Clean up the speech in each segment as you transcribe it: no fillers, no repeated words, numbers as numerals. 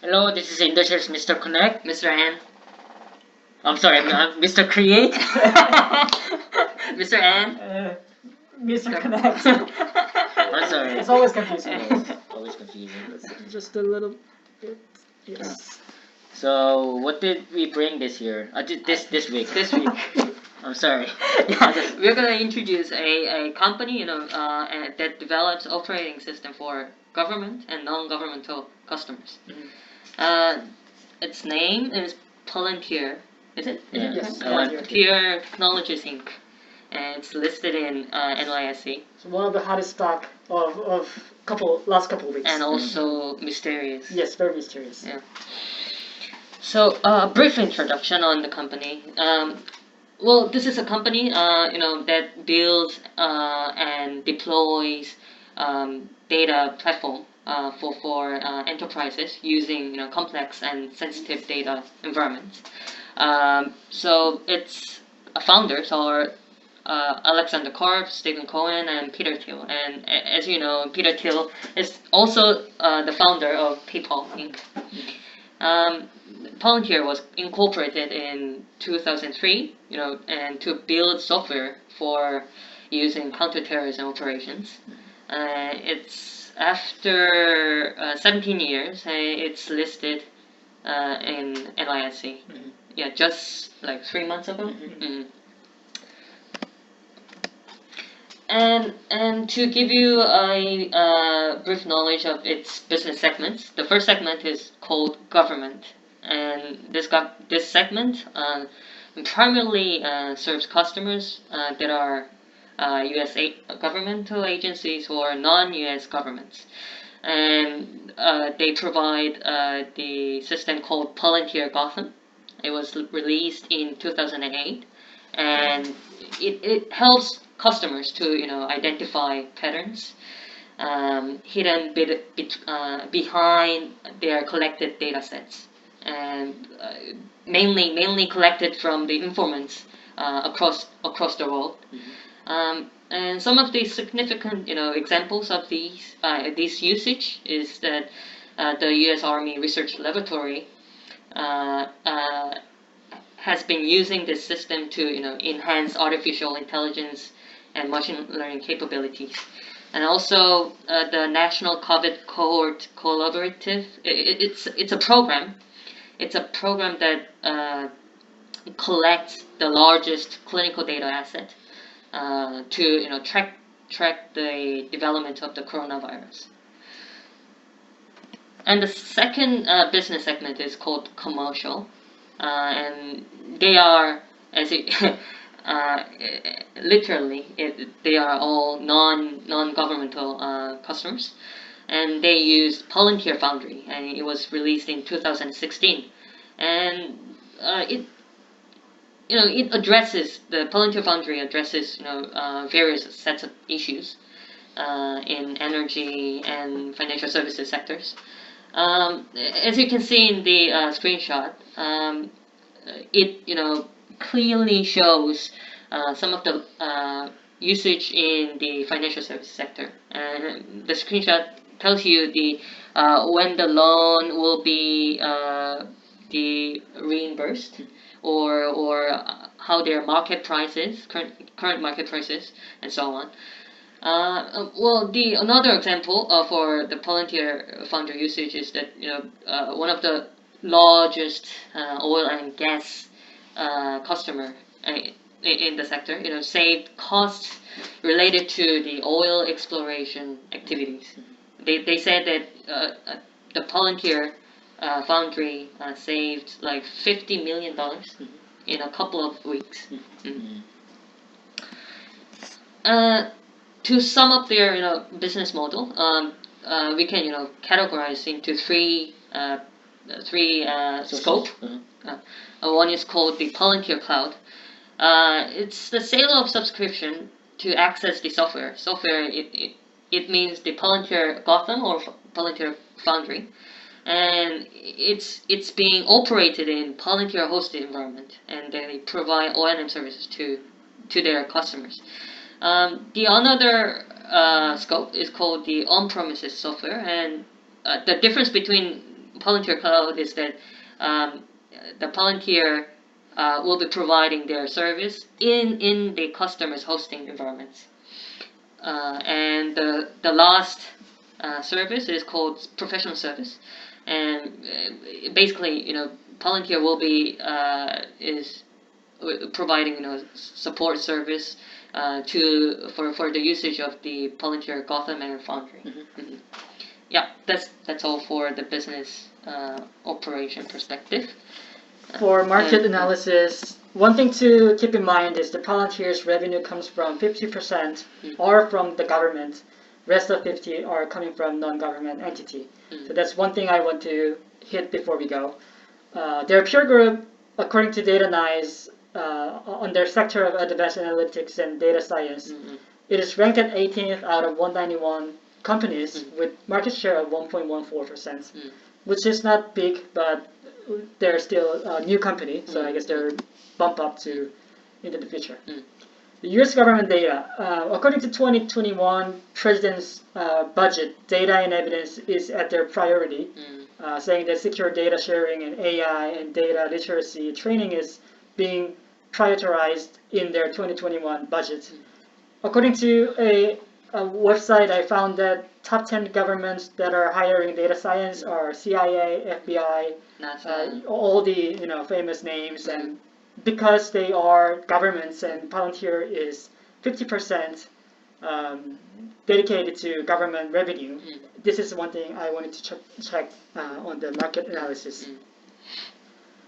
Hello, this is Industries Mr. Connect. Mr. N. I'm sorry, Mr. Create. Mr. N. Mr. Connect. I'm sorry. It's always confusing. Yes, always confusing. Just a little bit. Yes. So, what did we bring this year? This week. This week. I'm sorry. Yeah, we're gonna introduce a company, that develops operating system for government and non-governmental customers. Its name is Palantir. Is it? Yeah. Yes. Palantir Technologies Inc. And it's listed in NYSE So one of the hottest stock of last couple of weeks. and also mysterious. Yes, very mysterious. Yeah. So, a brief introduction on the company. Well, this is a company, that builds and deploys data platform for enterprises using complex and sensitive data environments. So its founders are Alexander Karp, Stephen Cohen, and Peter Thiel. And as you know, Peter Thiel is also the founder of PayPal Inc. Palantir was incorporated in 2003, and to build software for using counterterrorism operations. It's after 17 years, it's listed in NYSE. Mhm. Yeah, just like 3 months ago. And to give you a brief knowledge of its business segments, the first segment is called government, and this segment primarily serves customers that are governmental agencies or non-U.S. governments, and they provide the system called Palantir Gotham. It was released in 2008, and it helps customers to identify patterns hidden behind their collected data sets, and mainly collected from the informants across the world. And some of the significant examples of these usage is that the U.S. Army Research Laboratory has been using this system to enhance artificial intelligence and machine learning capabilities. And also the National COVID Cohort Collaborative. It's a program. It's a program that collects the largest clinical data asset to track the development of the coronavirus. And the second business segment is called commercial, and they are as it literally they are all non-governmental customers, and they use Palantir Foundry, and it was released in 2016, and it addresses the Palantir Foundry addresses various sets of issues in energy and financial services sectors. As you can see in the screenshot, it clearly shows some of the usage in the financial services sector. And the screenshot tells you the when the loan will be reimbursed, or how their market prices, current market prices, and so on. Well, the another example for the Palantir Foundry usage is that one of the largest oil and gas customer in the sector saved costs related to the oil exploration activities. They said that the Palantir Foundry saved like $50 million in a couple of weeks. To sum up their business model, we can categorize into three scope. One is called the Palantir Cloud. It's the sale of subscription to access the software. It means the Palantir Gotham or Palantir Foundry, and it's being operated in Palantir hosted environment, and they provide O&M services to their customers. The another scope is called the on-premises software, and the difference between Palantir Cloud is that the Palantir will be providing their service in the customer's hosting environments. And the last service is called professional service, and basically, Palantir will be is providing support service for the usage of the Palantir Gotham and Foundry. Mm-hmm. Yeah, that's all for the business operation perspective. For market analysis, one thing to keep in mind is the Palantir's revenue comes from 50% are from the government, rest of 50 are coming from non-government entity. So that's one thing I want to hit before we go. Their peer group, according to Data9, on their sector of advanced analytics and data science, it is ranked at 18th out of 191 companies with market share of 1.14%, which is not big, but they're still a new company, so I guess they're bump up to into the future. The U.S. government data, according to 2021 President's budget, data and evidence is at their priority, saying that secure data sharing and AI and data literacy training is being prioritized in their 2021 budget. According to a website, I found that top 10 governments that are hiring data science are CIA, FBI, all the famous names, and because they are governments and Palantir is 50% dedicated to government revenue, this is one thing I wanted to check on the market analysis.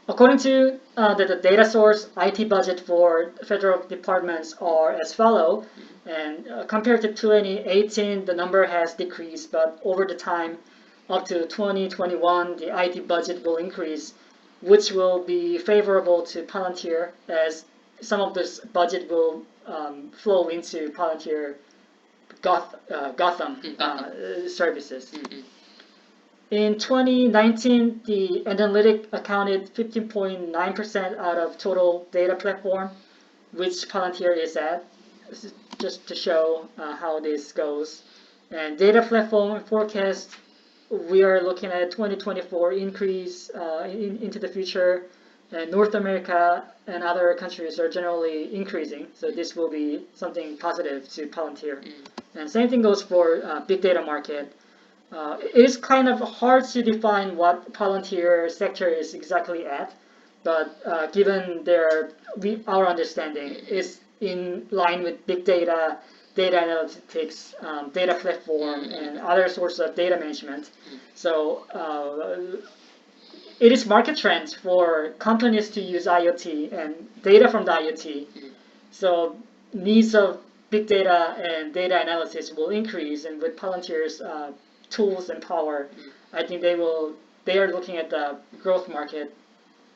According to the data source, IT budget for federal departments are as follow, and compared to 2018, the number has decreased, but over the time, up to 2021, the IT budget will increase, which will be favorable to Palantir as some of this budget will flow into Palantir Gotham services. In 2019, the analytic accounted 15.9% out of total data platform, which Palantir is at. This is just to show how this goes. And data platform forecast, we are looking at 2024 increase into the future. And North America and other countries are generally increasing, so this will be something positive to Palantir. And same thing goes for big data market. It is kind of hard to define what Palantir sector is exactly at, but given our understanding is in line with big data, data analytics, data platform, and other sorts of data management. So it is market trend for companies to use IoT and data from the IoT. So needs of big data and data analysis will increase, and with Palantir's tools and power, I think they are looking at the growth market,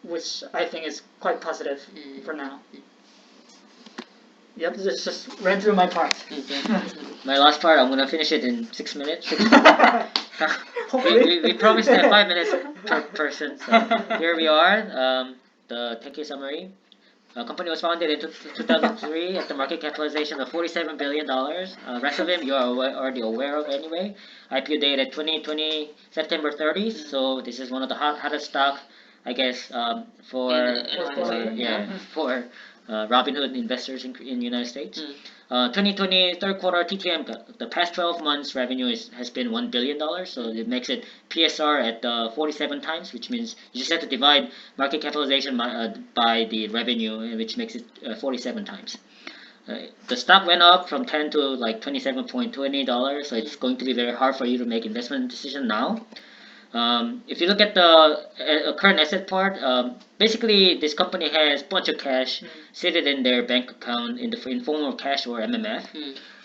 which I think is quite positive for now. Yep, just ran through my part. My last part, I'm gonna finish it in 6 minutes. Hopefully. we promised that 5 minutes per person. So here we are. The thank you summary. The company was founded in 2003 at the market capitalization of $47 billion. Rest of them you are already aware of anyway. IPO date at 2020 September 30th. So this is one of the hottest stock, I guess, for Robinhood investors in the United States. 2020 third quarter TTM, the past 12 months revenue has been $1 billion, so it makes it PSR at 47 times, which means you just have to divide market capitalization by the revenue, which makes it 47 times. The stock went up from 10 to like $27.20, so it's going to be very hard for you to make investment decision now. If you look at the current asset part, basically this company has a bunch of cash seated in their bank account in form of cash or MMF,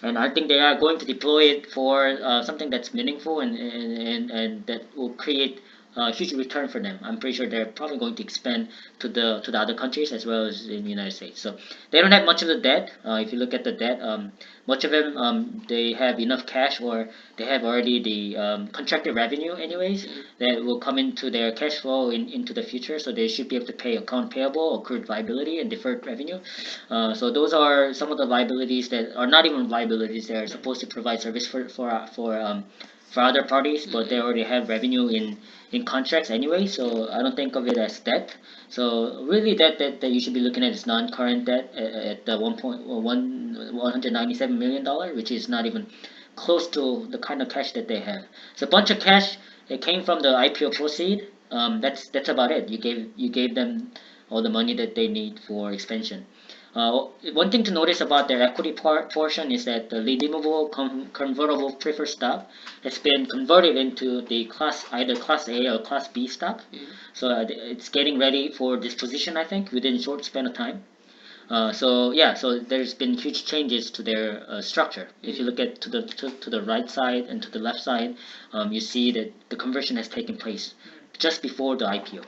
and I think they are going to deploy it for something that's meaningful and that will create a huge return for them. I'm pretty sure they're probably going to expand to the other countries as well as in the United States. So they don't have much of the debt. If you look at the debt, much of them they have enough cash or they have already the contracted revenue anyways that will come into their cash flow into the future. So they should be able to pay account payable, accrued liability, and deferred revenue. So those are some of the liabilities that are not even liabilities. They are supposed to provide service for for other parties, but they already have revenue in contracts anyway. So I don't think of it as debt. So really, that you should be looking at is non-current debt at the 197 million dollar, which is not even close to the kind of cash that they have. So a bunch of cash it came from the IPO proceed. That's about it. You gave them all the money that they need for expansion. One thing to notice about their equity portion is that the redeemable convertible preferred stock has been converted into the either class A or class B stock. So it's getting ready for disposition, I think, within a short span of time. So there's been huge changes to their structure. If you look at to the right side and to the left side, you see that the conversion has taken place just before the IPO.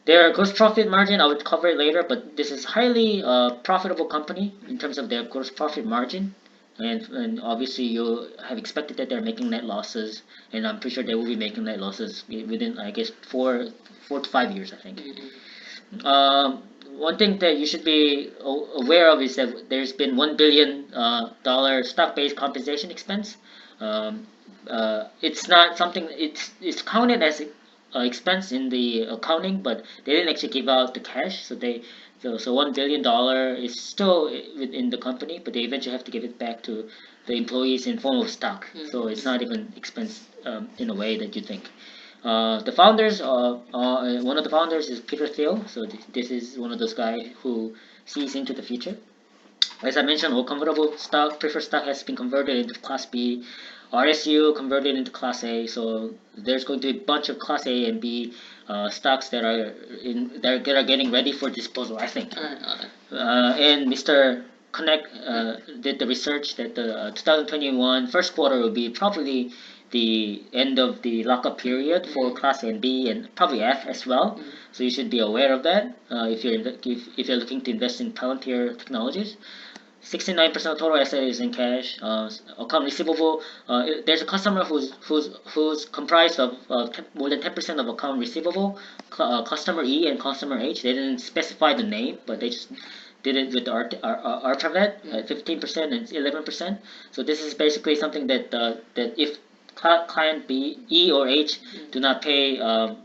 Their gross profit margin, I would cover it later, but this is highly profitable company in terms of their gross profit margin. And obviously you have expected that they're making net losses, and I'm pretty sure they will be making net losses within, I guess, 4 to 5 years, I think. One thing that you should be aware of is that there's been $1 billion stock-based compensation expense. It's not something. It's counted as expense in the accounting, but they didn't actually give out the cash. So $1 billion is still within the company, but they eventually have to give it back to the employees in form of stock. So it's not even expense in a way that you think. The founders, one of the founders is Peter Thiel. So this is one of those guys who sees into the future. As I mentioned, all convertible stock, preferred stock has been converted into Class B. RSU converted into Class A. So there's going to be a bunch of Class A and B stocks that are getting ready for disposal, I think. And Mr. Connect did the research that the 2021 first quarter will be probably the end of the lockup period for Class A and B and probably F as well. So you should be aware of that if you're looking to invest in Palantir Technologies. 69% of total asset is in cash. Account receivable. There's a customer who's comprised of more than 10% of account receivable. Customer E and customer H. They didn't specify the name, but they just did it with the alphabet. 15% and 11%. So this is basically something that if client B, E or H do not pay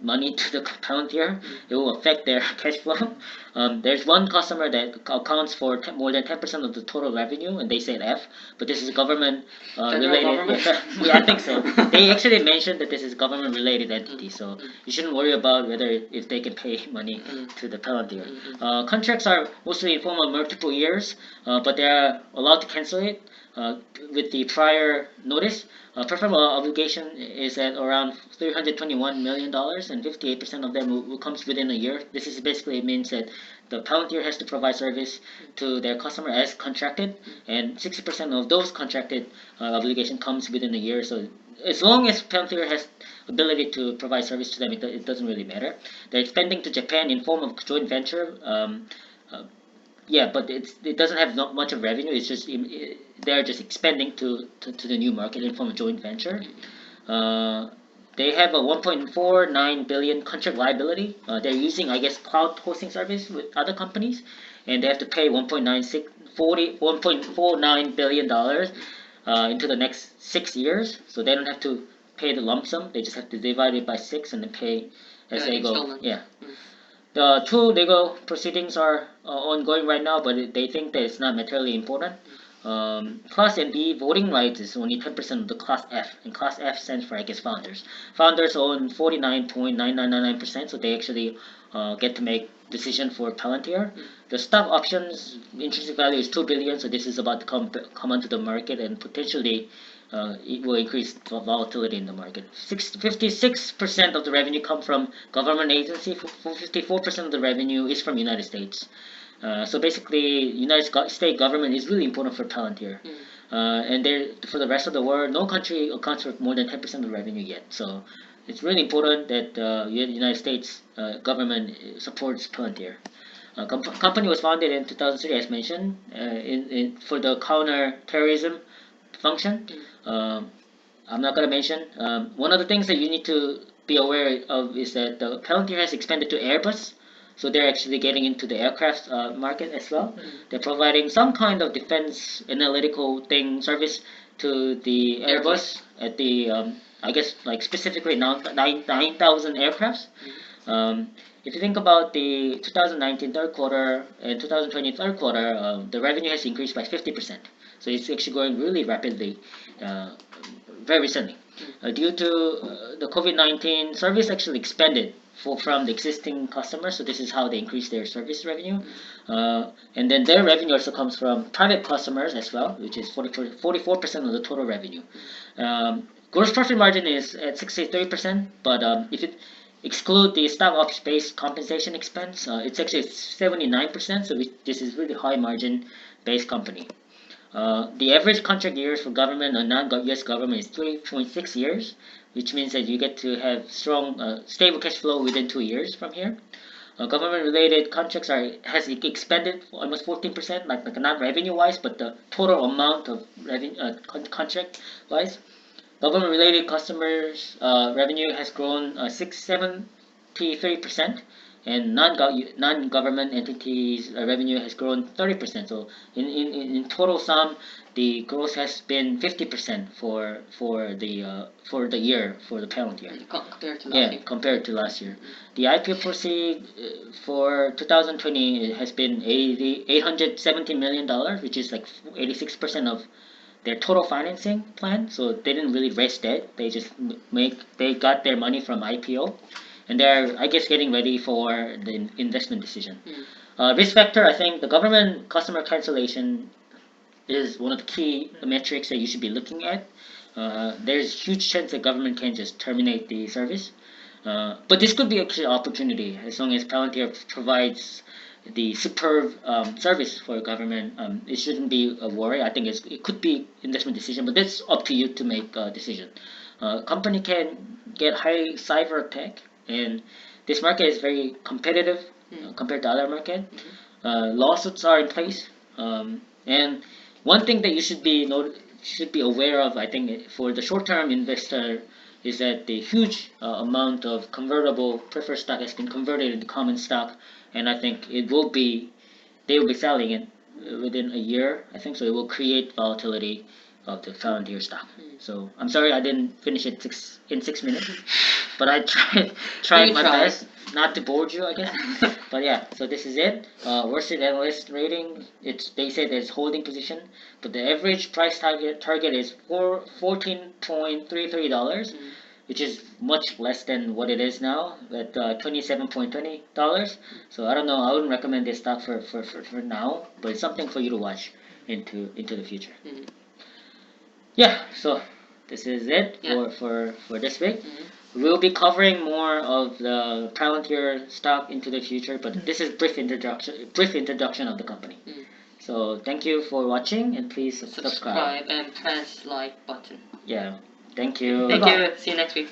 money to the Palantir, it will affect their cash flow. There's one customer that accounts for more than 10% of the total revenue, and they said F, but this is government related. Government? Yeah, I think so. They actually mentioned that this is government related entity, so you shouldn't worry about if they can pay money to the Palantir. Contracts are mostly in form of multiple years, but they are allowed to cancel it with the prior notice. Performance obligation is at around $321 million, and 58% of them will comes within a year. This is basically means that the Palantir has to provide service to their customer as contracted, and 60% of those contracted obligation comes within a year. So as long as Palantir has ability to provide service to them, it doesn't really matter. They're expanding to Japan in form of joint venture. But it doesn't have not much of revenue. It's just they're just expanding to the new market in form of joint venture. They have a 1.49 billion contract liability. They're using, I guess, cloud hosting service with other companies, and they have to pay 1.49 billion dollars into the next 6 years. So they don't have to pay the lump sum. They just have to divide it by 6 and then pay as they go. Yeah. The two legal proceedings are ongoing right now, but they think that it's not materially important. Class and B voting rights is only 10% of the Class F, and Class F stands for, I guess, founders. Founders own 49.9999%, so they actually get to make decision for Palantir. The stock options intrinsic value is $2 billion, so this is about to come onto the market and potentially it will increase volatility in the market. 56% of the revenue come from government agency. 54% of the revenue is from United States. So basically, United States government is really important for Palantir. And for the rest of the world, no country accounts for more than 10% of the revenue yet. So it's really important that the United States government supports Palantir. Company was founded in 2003, as mentioned, for the counter-terrorism function. I'm not going to mention. One of the things that you need to be aware of is that the Palantir has expanded to Airbus. So they're actually getting into the aircraft market as well. They're providing some kind of defense analytical service to the Airbus at the I guess like specifically 9,000 aircrafts. If you think about the 2019 third quarter and 2020 third quarter, the revenue has increased by 50%. So it's actually growing really rapidly, very recently. Due to the COVID-19, service actually expanded from the existing customers. So this is how they increase their service revenue. And then their revenue also comes from private customers as well, which is 44% of the total revenue. Gross profit margin is at 63%, but if it exclude the stock option-based compensation expense, it's actually 79%. So this is really high margin based company. The average contract years for government and non-US government is 3.6 years, which means that you get to have strong, stable cash flow within 2 years from here. Government-related contracts has expanded almost 14%, like not revenue-wise, but the total amount of revenue contract-wise. Government-related customers' revenue has grown 73%, and non-government entities' revenue has grown 30%. So in total sum, the growth has been 50% for the year for the Palantir. Compared to last year. Compared to last year. The IPO proceed for 2020 has been $870 million, which is like 86% of their total financing plan. So they didn't really raise debt. They just they got their money from IPO, and they're, I guess, getting ready for the investment decision. Risk factor, I think the government customer cancellation is one of the key metrics that you should be looking at. There's huge chance that government can just terminate the service. But this could be actually an opportunity as long as Palantir provides the superb service for government. It shouldn't be a worry. I think it could be investment decision, but that's up to you to make a decision. Company can get high cyber attack, and this market is very competitive compared to other market. Lawsuits are in place, and one thing that you should be aware of, I think, for the short-term investor, is that the huge amount of convertible preferred stock has been converted into common stock, and I think they will be selling it within a year. I think so. It will create volatility of the Palantir stock. So I'm sorry I didn't finish it in 6 minutes, but I tried my best not to bore you, I guess. But yeah, so this is it. Wall Street analyst rating, they say there's holding position, but the average price target is $14.33, which is much less than what it is now at $27.20. So I don't know. I wouldn't recommend this stock for now, but it's something for you to watch into the future. Yeah. So this is it for this week. We'll be covering more of the Palantir stock into the future, but this is brief introduction of the company. So thank you for watching, and please subscribe and press like button. Yeah. Thank you. Thank you. See you next week.